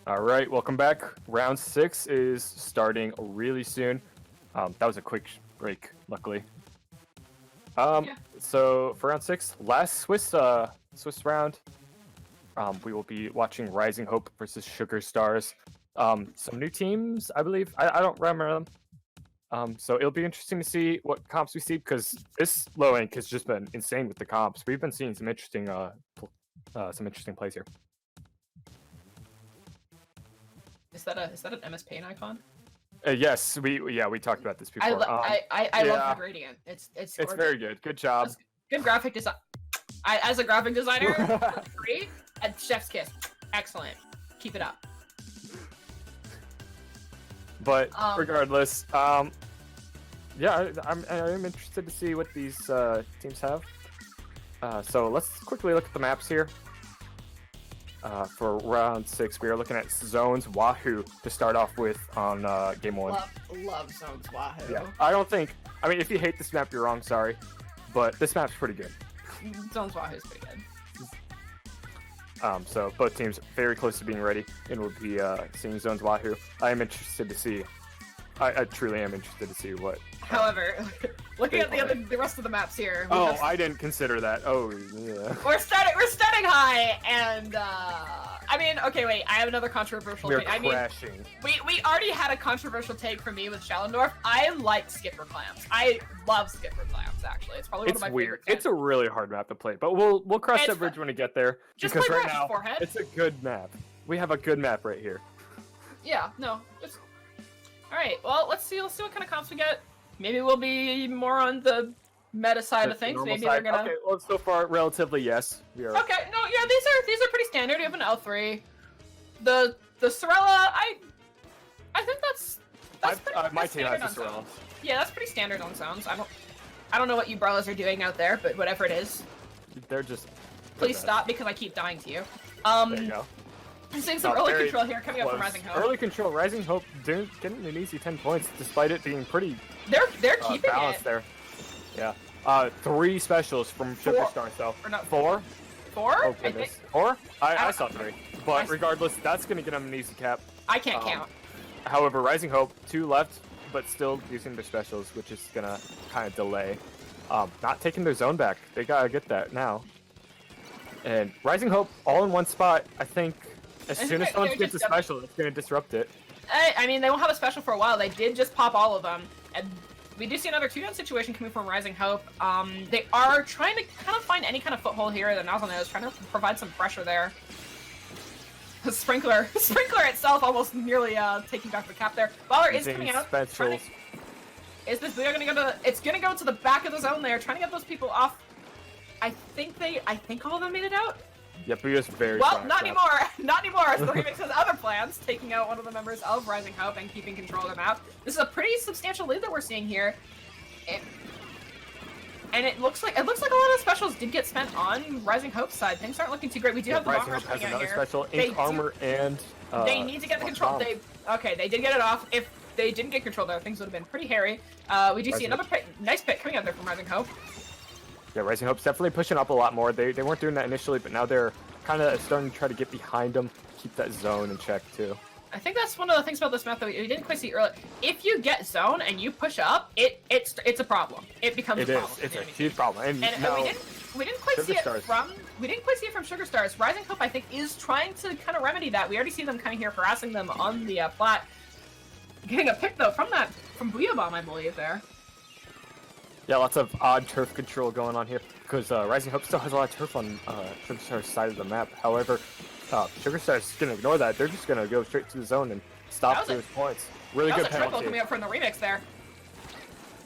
All right, welcome back. Round 6 is starting really soon. That was a quick break, luckily. So for round 6, last Swiss round, we will be watching Rising Hope versus Sugar Stars. Some new teams, I believe. I don't remember them. So it'll be interesting to see what comps we see because this low rank has just been insane with the comps. We've been seeing some interesting plays here. Is that an MS Paint icon? Yes, we talked about this before. I love the gradient. It's very good. Good job. Good graphic design. As a graphic designer, great. And chef's kiss. Excellent. Keep it up. But regardless, I'm interested to see what these teams have. So let's quickly look at the maps here. For round 6, we are looking at Zones Wahoo to start off with on game 1. Love Zones Wahoo. Yeah, I mean, if you hate this map, you're wrong, sorry. But this map's pretty good. Zones Wahoo is pretty good. So both teams very close to being ready, and we'll be seeing Zones Wahoo. I am interested to see. I truly am interested to see what. However, looking at the rest of the maps here. I didn't consider that. Oh yeah. We're starting high, and I mean, okay, wait. I have another controversial take. Crashing. We already had a controversial take from me with Schellendorf. I like Skipper Clams. I love Skipper Clams. Actually, it's probably one of my weird. favorite. It's a really hard map to play, but we'll cross that bridge when we get there. Just because play right now Forehead. It's a good map. We have a good map right here. Yeah. No. All right. Well, let's see what kind of comps we get. Maybe we'll be more on the meta side of things. Maybe they're gonna. Okay. Well, so far, relatively yes. We are. Okay. No. Yeah. These are pretty standard. We have an L3. The Sorella. I think that's pretty my team standard has the on Sorella. zones. Yeah, that's pretty standard on zones. I don't know what you brawlers are doing out there, but whatever it is. They're just. Please stop because I keep dying to you. There you go. I'm seeing some early control here coming up from Rising Hope. Early control, Rising Hope getting an easy 10 points despite it being pretty. They're keeping balanced it. There. Yeah. 3 specials from Sugar Stars though. Or not 4. 4? Oh goodness. 4? I saw 3. But regardless, that's gonna get them an easy cap. I can't count. However, Rising Hope 2 left, but still using their specials, which is gonna kind of delay. Not taking their zone back. They gotta get that now. And Rising Hope all in one spot. I think as soon as someone gets a special, it's gonna disrupt it. I mean, they won't have a special for a while. They did just pop all of them, and we do see another 2-down situation coming from Rising Hope. They are trying to kind of find any kind of foothold here. The Nozzle is trying to provide some pressure there. The Sprinkler itself almost nearly taking back the cap there. Baller is coming out. Is this Booyah gonna go to? It's gonna go to the back of the zone there, trying to get those people off. I think all of them made it out. Yeah, Booyah's very well, not anymore. Not anymore. As the Remix has other plans, taking out one of the members of Rising Hope and keeping control of the map. This is a pretty substantial lead that we're seeing here. And it looks like a lot of specials did get spent on Rising Hope's side. Things aren't looking too great. We do have the Bomb Rush coming out here. Special, Ink Armor and they need to get the control. They did get it off. If they didn't get control there, things would have been pretty hairy. We do see another nice pick coming out there from Rising Hope. Yeah, Rising Hope's definitely pushing up a lot more. They weren't doing that initially, but now they're kind of starting to try to get behind them, keep that zone in check too. I think that's one of the things about this map that we didn't quite see earlier. If you get zone and you push up, it's a problem. It becomes a problem. It's a huge problem. And we didn't quite see it from Sugar Stars. Rising Hope, I think, is trying to kind of remedy that. We already see them kind of here harassing them on the plat. Getting a pick though from Booyah Bomb, I believe there. Yeah, lots of odd turf control going on here because Rising Hope still has a lot of turf on Sugar Star's side of the map. However, Sugar Star's going to ignore that. They're just going to go straight to the zone and stop those points. Really good penalty. That was a triple coming up from the Remix there.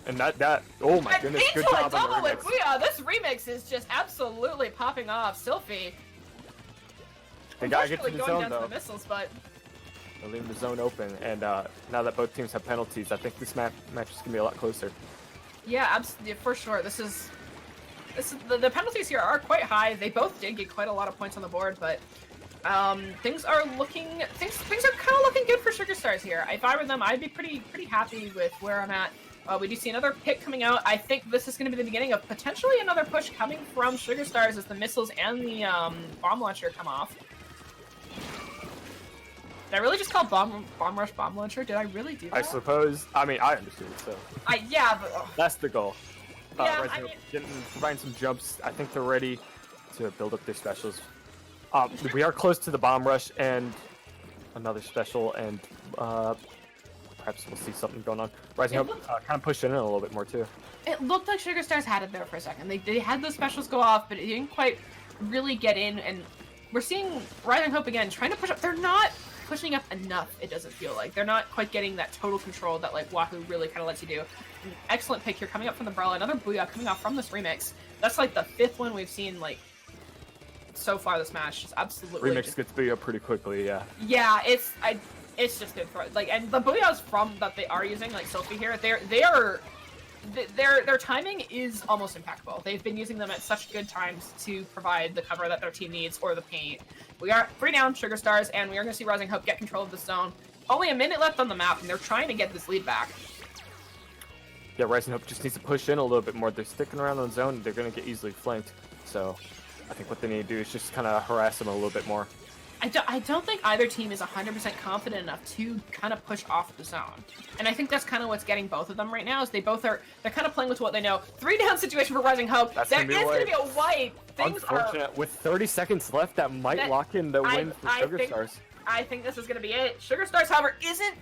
And that oh my goodness, good job on the Remix. Booyah, this Remix is just absolutely popping off. Sylphie. They got to get to the zone though. To the missiles, but they're leaving the zone open, and now that both teams have penalties, I think this match is going to be a lot closer. Yeah, absolutely, for sure. This is the penalties here are quite high. They both did get quite a lot of points on the board, but things are kind of looking good for Sugar Stars here. If I were them, I'd be pretty happy with where I'm at. We do see another pick coming out. I think this is going to be the beginning of potentially another push coming from Sugar Stars as the missiles and the bomb launcher come off. Did I really just call bomb rush bomb launcher? Did I really do that? I suppose. I mean, I understood it, so. Yeah, but That's the goal. Yeah, Rising Hope providing some jumps. I think they're ready to build up their specials. We are close to the bomb rush and another special, and perhaps we'll see something going on. Rising Hope kind of pushed in a little bit more too. it looked like Sugar Stars had it there for a second. They had those specials go off, but it didn't quite really get in. And we're seeing Rising Hope again trying to push up. They're not pushing up enough. It doesn't feel like they're not quite getting that total control that like Wahoo really kind of lets you do. An excellent pick here coming up from the Umbrella. Another Booyah coming off from this remix. That's like the 5th one we've seen like so far this match. Just absolutely. Remix gets Booyah pretty quickly, yeah. Yeah, it's just good for like, and the Booyahs from that they are using like Sophie here. Their timing is almost impeccable. They've been using them at such good times to provide the cover that their team needs or the paint. We are 3 down, Sugar Stars, and we are going to see Rising Hope get control of the zone. Only a minute left on the map, and they're trying to get this lead back. Yeah, Rising Hope just needs to push in a little bit more. They're sticking around on the zone. They're going to get easily flanked. So I think what they need to do is just kind of harass them a little bit more. I don't think either team is 100% confident enough to kind of push off the zone. And I think that's kind of what's getting both of them right now, is they're kind of playing with what they know. 3 down situation for Rising Hope. There is going to be a wipe. Unfortunate. With 30 seconds left, that might lock in the win for Sugar Stars. I think this is going to be it. Sugar Stars, however, isn't...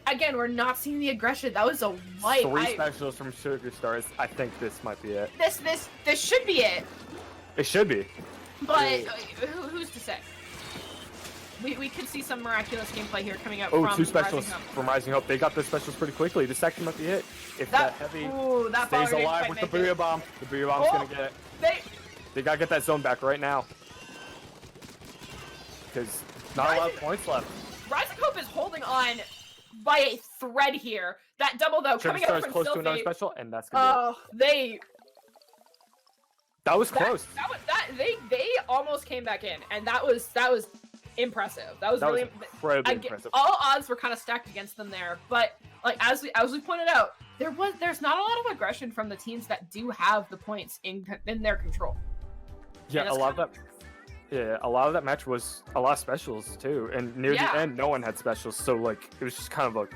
Again, we're not seeing the aggression. That was a wipe. 3 specials from Sugar Stars. I think this might be it. This should be it. It should be. But who's to say? We could see some miraculous gameplay here coming out from 2 specials from Rising Hope. They got their specials pretty quickly. This actually might be it. If that heavy stays alive with the Booyah Bomb, the Booyah Bomb's going to get it. They got to get that zone back right now. Because not a lot of points left. Rising Hope is holding on by a thread here. That double, though, coming out from close Sylphie. to another special, and that's going to be it. That was close. They almost came back in, and that was impressive. That was really incredibly impressive. All odds were kind of stacked against them there, but like as we pointed out, there's not a lot of aggression from the teams that do have the points in their control. Yeah, a lot of that match was a lot of specials too, and near the end, no one had specials, so like it was just kind of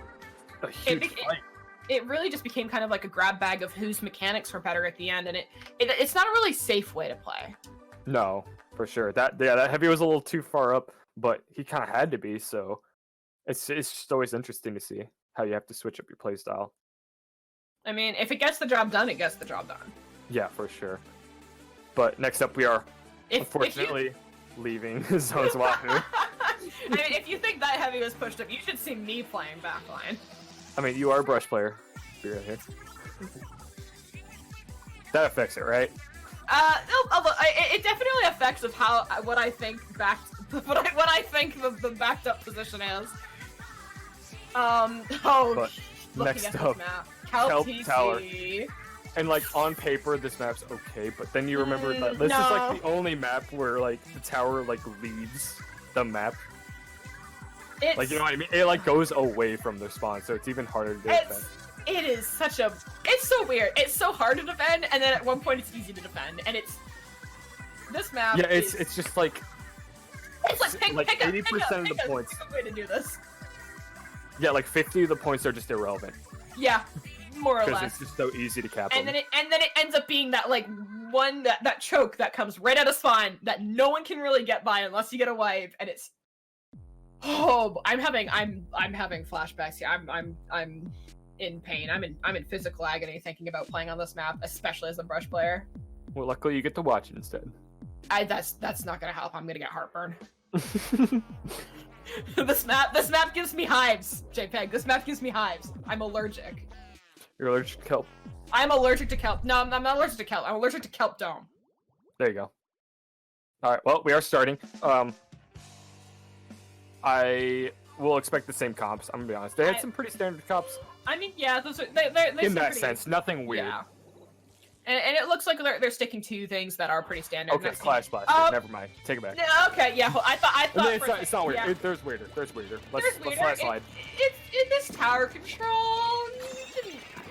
a huge fight. It really just became kind of like a grab bag of whose mechanics were better at the end, and it's not a really safe way to play. No, for sure. That heavy was a little too far up, but he kind of had to be. So it's just always interesting to see how you have to switch up your play style. I mean, if it gets the job done, it gets the job done. Yeah, for sure. But next up, we are unfortunately leaving Zone's Wahoo. I mean, if you think that heavy was pushed up, you should see me playing backline. I mean, you are a brush player. Be right here. That affects it, right? It definitely affects of what I think the backed up position is. But next up, Kelp Tower. And like on paper, this map's okay, but then you remember that this is like the only map where like the tower like leaves the map. Like, you know what I mean? It like goes away from the spawn, so it's even harder to defend. It is it's so weird. It's so hard to defend, and then at one point it's easy to defend, and this map. Yeah, it's just like. It's like 80% of the points. Pick a way to do this. Yeah, like 50 of the points are just irrelevant. Yeah, more or less. Because it's just so easy to cap them. And then it ends up being that like that choke that comes right out of spawn that no one can really get by unless you get a wipe, and it's. Oh, I'm having flashbacks here. I'm in pain. I'm in physical agony thinking about playing on this map, especially as a brush player. Well, luckily you get to watch it instead. That's not gonna help. I'm gonna get heartburn. This map gives me hives, JPEG. This map gives me hives. I'm allergic. You're allergic to kelp? I'm allergic to kelp. No, I'm not allergic to kelp. I'm allergic to kelp dome. There you go. Alright, well, we are starting. I will expect the same comps, I'm gonna be honest. They had some pretty standard comps. I mean, yeah, those are they're in that sense, nothing weird. Yeah. And it looks like they're sticking to things that are pretty standard. Okay, Clash Blast. Never mind. Take it back. Okay, yeah. I thought. It's not weird. Yeah. There's weirder. Let's slide. It's in this tower control.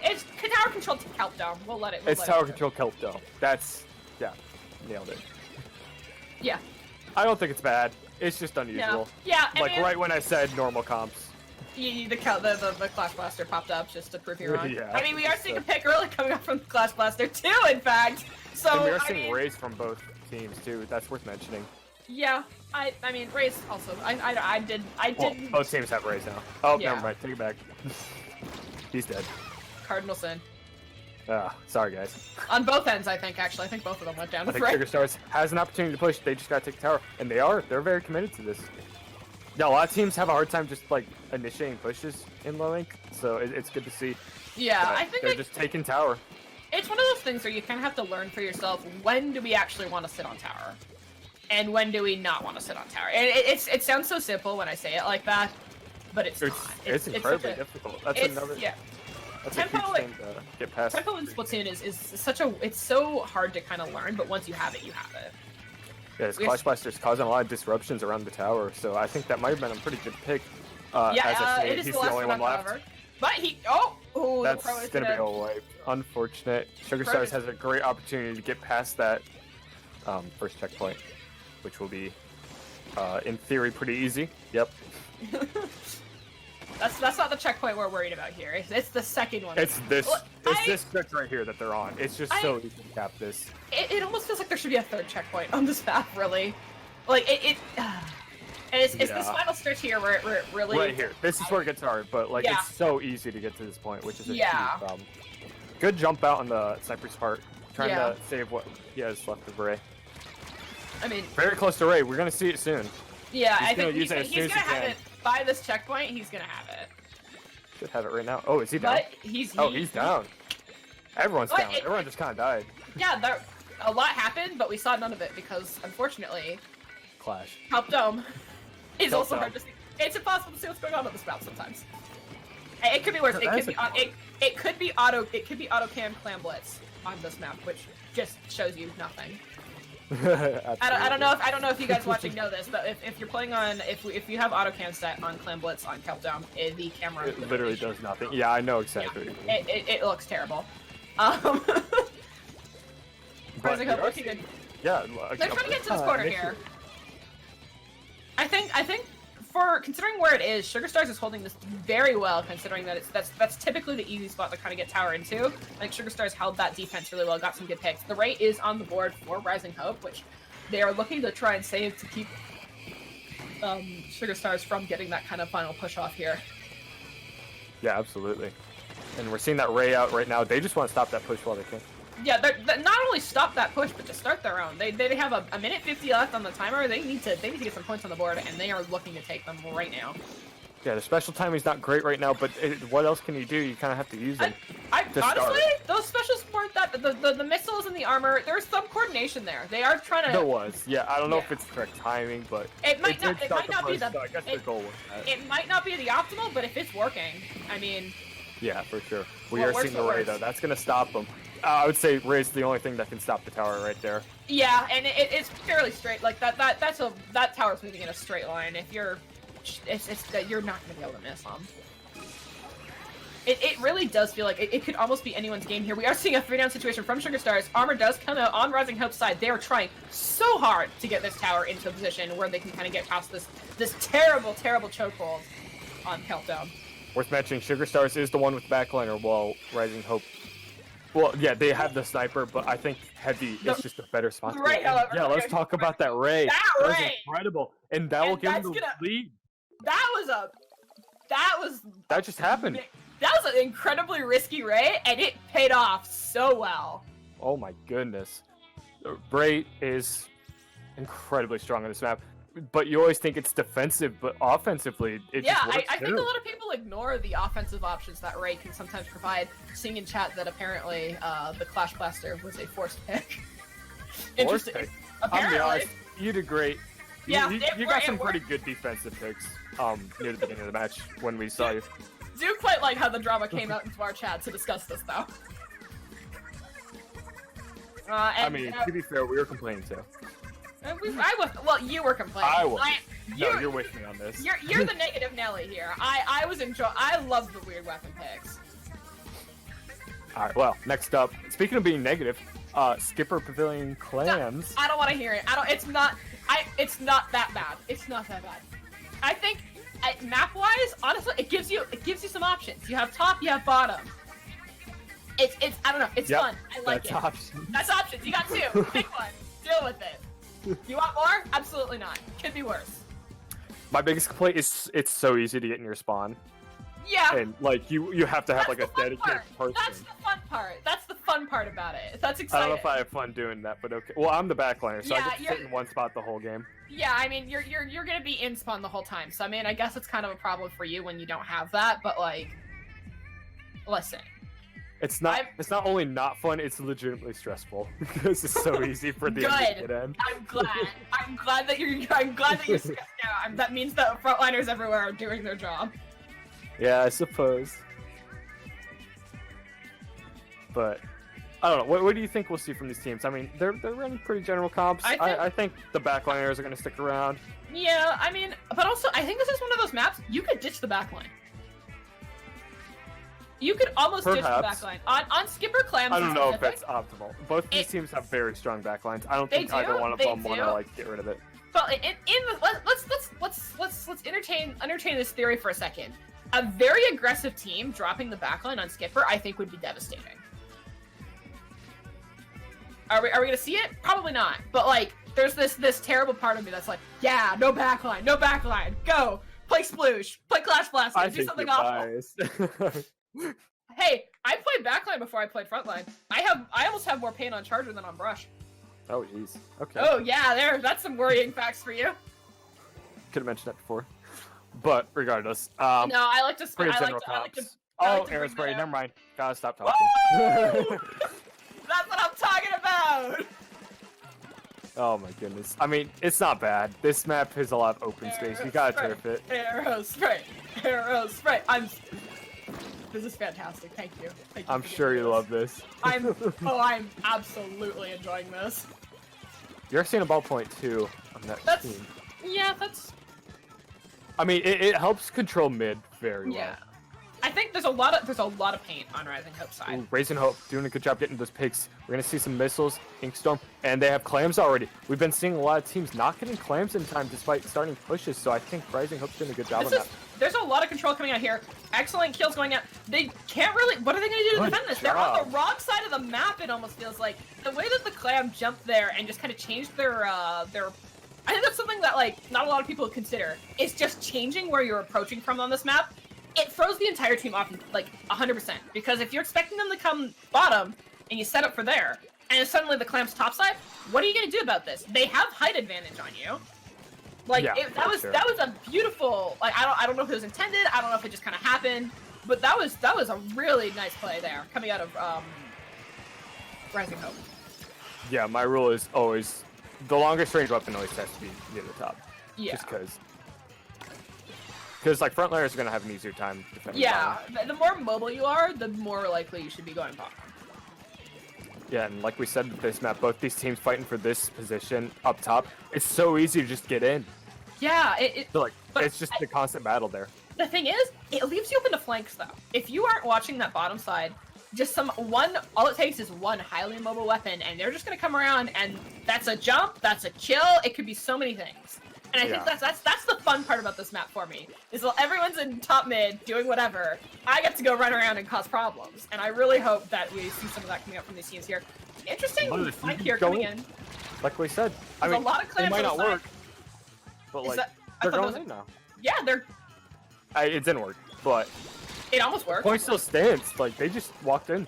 It's tower control to Kelp Dome. We'll let it. It's tower control Kelp Dome. Nailed it. Yeah. I don't think it's bad. It's just unusual. Yeah. Like right when I said normal comps. The Clash Blaster popped up just to prove you wrong. Yeah, I mean, we are seeing a pick early coming up from the Clash Blaster too, in fact. So and we are seeing Rays from both teams too. That's worth mentioning. Yeah, I mean, Rays also. I did. Well, both teams have Rays now. Oh, Yeah. never mind. Take it back. He's dead. Cardinal Sin. Sorry guys. On both ends, I think. Actually, I think both of them went down. I think Sugar Stars has an opportunity to push. They just gotta take the tower, and they're very committed to this. Yeah, a lot of teams have a hard time just like initiating pushes in low ink, so it's good to see. Yeah, I think they're just taking tower. It's one of those things where you kind of have to learn for yourself, when do we actually want to sit on tower, and when do we not want to sit on tower. And it sounds so simple when I say it like that, but it's not. It's incredibly difficult. That's another. Yeah. That's Tempo, a huge thing to get past. Tempo in Splatoon is such a. It's so hard to kind of learn, but once you have it, you have it. Yeah, this Clash Blaster's causing a lot of disruptions around the tower, so I think that might have been a pretty good pick. It is he's the last only one left. however. But That's gonna be a wipe. Unfortunate. Sugar Stars has a great opportunity to get past that first checkpoint, which will be, in theory, pretty easy. Yep. That's not the checkpoint we're worried about here. It's the second one. It's this stretch right here that they're on. It's just so easy to cap this. It almost feels like there should be a third checkpoint on this map, really. Like and it's this final stretch here where it really. Right here. This is where it gets hard, but like it's so easy to get to this point, which is a huge problem. Good jump out on the sniper's part, trying to save what he has left of Ray. I mean, very close to Ray. We're gonna see it soon. Yeah, I think he's gonna have it by this checkpoint. He's gonna have it. Should have it right now. Oh, is he down? But he's down. Everyone's down. Everyone just kind of died. Yeah, a lot happened, but we saw none of it because, unfortunately, Clash. Help Dome is also hard to see. It's impossible to see what's going on this map sometimes. It could be worse. It could be auto cam clam blitz on this map, which just shows you nothing. I don't know if you guys watching know this, but if you're playing on if you have auto cam set on Clam Blitz on Countdown, the camera literally does nothing. Yeah, I know exactly. Yeah, it looks terrible. Rising Hope looking good. Yeah, they're trying to get to this corner here. I think for considering where it is, Sugar Stars is holding this very well, considering that that's typically the easy spot to kind of get tower into. I think Sugar Stars held that defense really well, got some good picks. The Ray is on the board for Rising Hope, which they are looking to try and save to keep Sugar Stars from getting that kind of final push off here. Yeah, absolutely. And we're seeing that Ray out right now. They just want to stop that push while they can. Yeah, they're not only stop that push, but to start their own. They have a minute 50 left on the timer. They need to get some points on the board, and they are looking to take them right now. Yeah, the special timing's not great right now, but what else can you do? You kind of have to use them. Honestly, those specials weren't that. The missiles and the armor, there's some coordination there. They are trying to. There was, yeah. I don't know if it's correct timing, but it might not be the. So I guess their goal was that. It might not be the optimal, but if it's working, I mean. Yeah, for sure. We are seeing the Ray though. That's gonna stop them. I would say Ray's the only thing that can stop the tower right there. Yeah, and it's fairly straight. Like that tower's moving in a straight line. If you're, you're not gonna be able to miss them. It really does feel like it could almost be anyone's game here. We are seeing a 3-down situation from Sugar Stars. Armor does come out on Rising Hope's side. They are trying so hard to get this tower into a position where they can kind of get past this terrible chokehold on Countdown. Worth mentioning, Sugar Stars is the one with backliner, while Rising Hope. Well, yeah, they have the sniper, but I think Heavy is just a better spot. Ray, however, yeah, let's talk about that Ray. That was Ray, incredible, and that will give them the lead. That just happened. That was an incredibly risky Ray, and it paid off so well. Oh my goodness, Ray is incredibly strong on this map. But you always think it's defensive, but offensively, it just works I think a lot of people ignore the offensive options that Ray can sometimes provide. Seeing in chat that apparently the Clash Blaster was a forced pick. Interesting. Pick. I'll be honest, you did great. Yeah, you got some pretty good defensive picks near the beginning of the match when we saw you. Do quite like how the drama came out into our chat to discuss this, though. I mean, to be fair, we were complaining too. Well, you were complaining. I was. You're with me on this. You're the negative Nelly here. I love the weird weapon picks. All right. Well, next up, speaking of being negative, Skipper Pavilion Clams. I don't want to hear it. It's not. It's not that bad. It's not that bad. I think map-wise, honestly, it gives you some options. You have top, you have bottom. It's I don't know. It's fun. I like it. Options. That's options. You got two. Pick one. Deal with it. You want more? Absolutely not. Could be worse. My biggest complaint is it's so easy to get in your spawn. Yeah. And like you have to have like a dedicated person. That's the fun part. That's the fun part about it. That's I exciting. don't know if I have fun doing that, but okay. Well, I'm the backliner, so Yeah, I get to sit in one spot the whole game. Yeah, I mean, you're gonna be in spawn the whole time. So I mean, I guess it's kind of a problem for you when you don't have that. But like, listen. It's not only not fun, it's legitimately stressful because it's so easy for the enemy to get in. I'm glad that you're stressed out. That means that frontliners everywhere are doing their job. Yeah, I suppose. But I don't know. What do you think we'll see from these teams? I mean, they're running pretty general comps. I think the backliners are going to stick around. Yeah, I mean, but also I think this is one of those maps you could ditch the backline. You could almost ditch the backline. On Skipper Clams. I don't know if that's optimal. Both these teams have very strong backlines. I don't think either one of them want to like get rid of it. But let's entertain this theory for a second. A very aggressive team dropping the backline on Skipper, I think, would be devastating. Are we gonna see it? Probably not. But like, there's this terrible part of me that's like, yeah, no backline, go play Sploosh, play Clash Blast, do something awful. Hey, I played backline before I played frontline. I almost have more pain on Charger than on Brush. Oh jeez. Okay. Oh yeah, that's some worrying facts for you. Could have mentioned that before, but regardless. No, I like to spray. I like to air spray. Never mind. Gotta stop talking. That's what I'm talking about. Oh my goodness. I mean, it's not bad. This map has a lot of open space. You gotta turf it. Arrow spray. This is fantastic. Thank you. I'm sure you love this. I'm absolutely enjoying this. You're seeing a ballpoint too on that team. Yeah, that's. I mean, it helps control mid very well. Yeah. I think there's a lot of paint on Rising Hope's side. Ooh, Rising Hope doing a good job getting those picks. We're gonna see some missiles, Inkstorm, and they have clams already. We've been seeing a lot of teams not getting clams in time despite starting pushes, so I think Rising Hope's doing a good job on that. There's a lot of control coming out here. Excellent kills going out. They can't really. What are they gonna do to defend this? They're on the wrong side of the map. It almost feels like the way that the clam jumped there and just kind of changed their. I think that's something that like not a lot of people consider. It's just changing where you're approaching from on this map. It throws the entire team off like 100%, because if you're expecting them to come bottom and you set up for there, and suddenly the clam's topside, what are you gonna do about this? They have height advantage on you. Like that was a beautiful. Like I don't know if it was intended. I don't know if it just kind of happened, but that was a really nice play there coming out of Rising Hope. Yeah, my rule is always the longest range weapon always has to be near the top. Yeah. Just because like frontliners are gonna have an easier time defending. Yeah, the more mobile you are, the more likely you should be going bottom. Yeah, and like we said with this map, both these teams fighting for this position up top. It's so easy to just get in. Yeah, it's just a constant battle there. The thing is, it leaves you open to flanks though. If you aren't watching that bottom side, just all it takes is one highly mobile weapon, and they're just gonna come around, and that's a jump, that's a kill. It could be so many things. And I think that's the fun part about this map for me, is while everyone's in top mid doing whatever, I get to go run around and cause problems. And I really hope that we see some of that coming up from these teams here. Interesting flank here coming in. Like we said, I mean, a lot of clams might not on the work, but like they're going in now. Yeah, it didn't work, but it almost worked. The point still stands. Like they just walked in.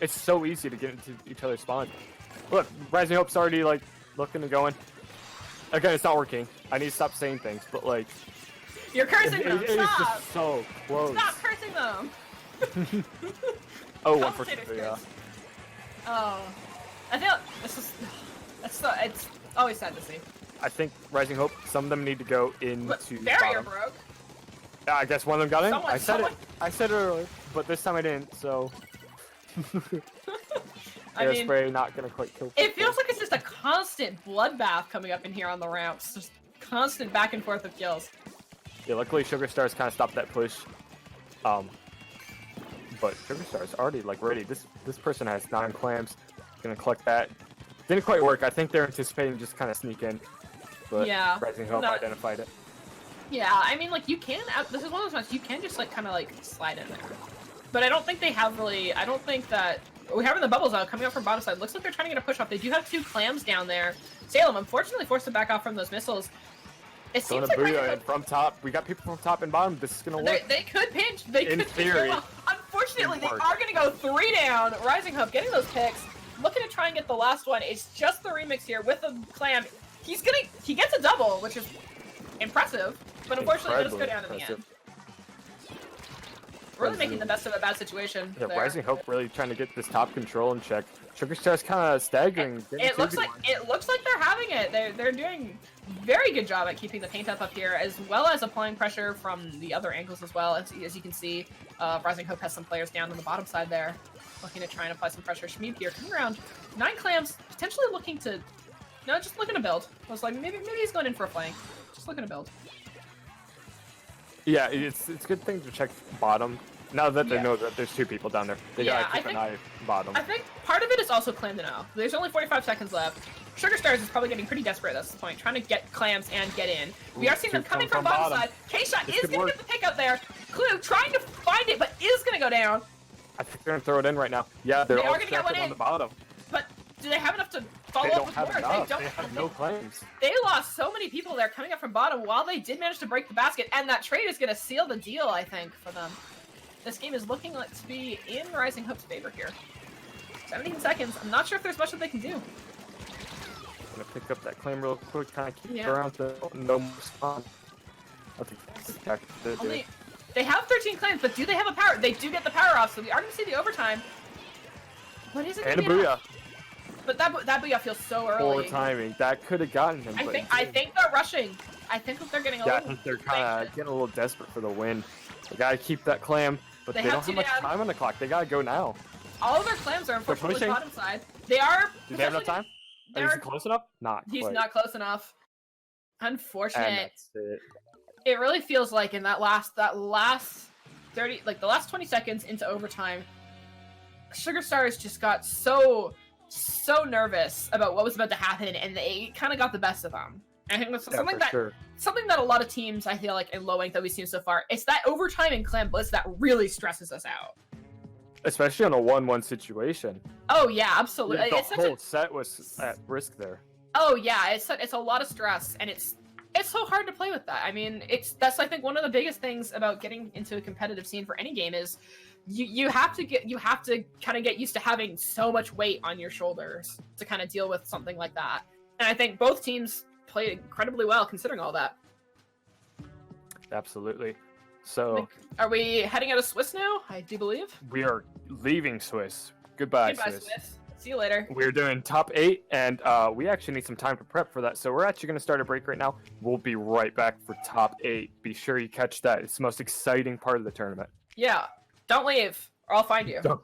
It's so easy to get into each other's spawn. Look, Rising Hope's already like looking and going. Again, it's not working. I need to stop saying things, but like... You're cursing them! It is just so close. Stop cursing them! Oh, 1%, yeah. Oh. I feel this is... It's always sad to see. I think Rising Hope, some of them need to go into barrier broke. Yeah, I guess one of them got in. I said it earlier, but this time I didn't, so... Airspray not gonna quite kill people. It feels like it's just a constant bloodbath coming up in here on the ramps. Just constant back and forth of kills. Yeah, luckily Sugar Star's kind of stopped that push. But Sugar Star's already like ready. This person has 9 clams. Gonna collect that. Didn't quite work. I think they're anticipating just kind of sneak in. but Yeah. Rising Hope No. identified it. Yeah, I mean, like, you can, this is one of those ones, you can just, like, kind of, like, slide in there. But I don't think they have really, I don't think that, we're having the bubbles out, coming up from bottom side. Looks like they're trying to get a push off. They do have 2 clams down there. Salem, unfortunately, forced to back off from those missiles. It Going seems to like Booyah, and from top, we got people from top and bottom. This is going to work. they could pinch. They In could theory, pinch. Unfortunately, they it worked. are going to go 3 down. Rising Hope getting those picks. Looking to try and get the last one. It's just the remix here with the clam. He gets a double, which is impressive. But unfortunately, it does go down in the end. Really making the best of a bad situation. Yeah, there. Rising Hope really trying to get this top control in check. Sugar Star's kind of staggering. It looks like they're having it. They're doing very good job at keeping the paint up here, as well as applying pressure from the other angles as well. As you can see, Rising Hope has some players down on the bottom side there, looking to try and apply some pressure. Schmeeb here coming around. 9 clams, potentially looking to, no, just looking to build. I was like, maybe he's going in for a flank. Just looking to build. Yeah, it's a good thing to check bottom. Now that they know that there's 2 people down there, they gotta keep an eye bottom. I think part of it is also clam to know. There's only 45 seconds left. Sugar Stars is probably getting pretty desperate at this point, trying to get clams and get in. We are seeing them coming from bottom side. K-Shot is going to get the pick out there. Clue trying to find it, but is going to go down. I think they're going to throw it in right now. Yeah, they're all going to get one on in. the bottom. But do they have enough to follow They up don't with have more? enough. They don't. They have no claims. They lost so many people there coming up from bottom while they did manage to break the basket, and that trade is going to seal the deal, I think, for them. This game is looking like to be in Rising Hope's favor here. 17 seconds. I'm not sure if there's much that they can do. I'm gonna pick up that claim real quick, kind of keep Yeah. it around to no more spawn. I think that's exactly what they're doing. They have 13 claims, but do they have a power? They do get the power off, so we are going to see the overtime. But is it And a gonna be enough? booyah. But that booyah feels so Poor early. timing. That could have gotten him. but I think they're rushing. I think that they're getting a yeah, I little. think they're kind of getting a little desperate for the win. They gotta keep that clam, but They they, have don't to have much down. time on the clock. They gotta go now. All of their clams are unfortunately pushing. bottom side. They are. Do they have enough time? Is he They're, close enough? Not he's quite. not close enough. And Unfortunate. that's it. It really feels like in that last 30, like the last 20 seconds into overtime, Sugar Stars just got so nervous about what was about to happen, and they kind of got the best of them. And I think that's something that a lot of teams, I feel like, in low rank that we've seen so far, it's that overtime in Clan Blitz that really stresses us out. Especially on a 1-1 situation. Oh yeah, absolutely. The It's such whole set was at risk there. Oh yeah, it's a lot of stress, and it's so hard to play with that. I mean, that's I think one of the biggest things about getting into a competitive scene for any game is you have to kind of get used to having so much weight on your shoulders to kind of deal with something like that. And I think both teams played incredibly well considering all that. Absolutely. So Are we heading out of Swiss now? I do believe. we are leaving Swiss. Goodbye, Swiss. See you later. We're doing top 8, and we actually need some time to prep for that. So we're actually going to start a break right now. We'll be right back for top 8. Be sure you catch that. It's the most exciting part of the tournament. Yeah. Don't leave, or I'll find you. Don't.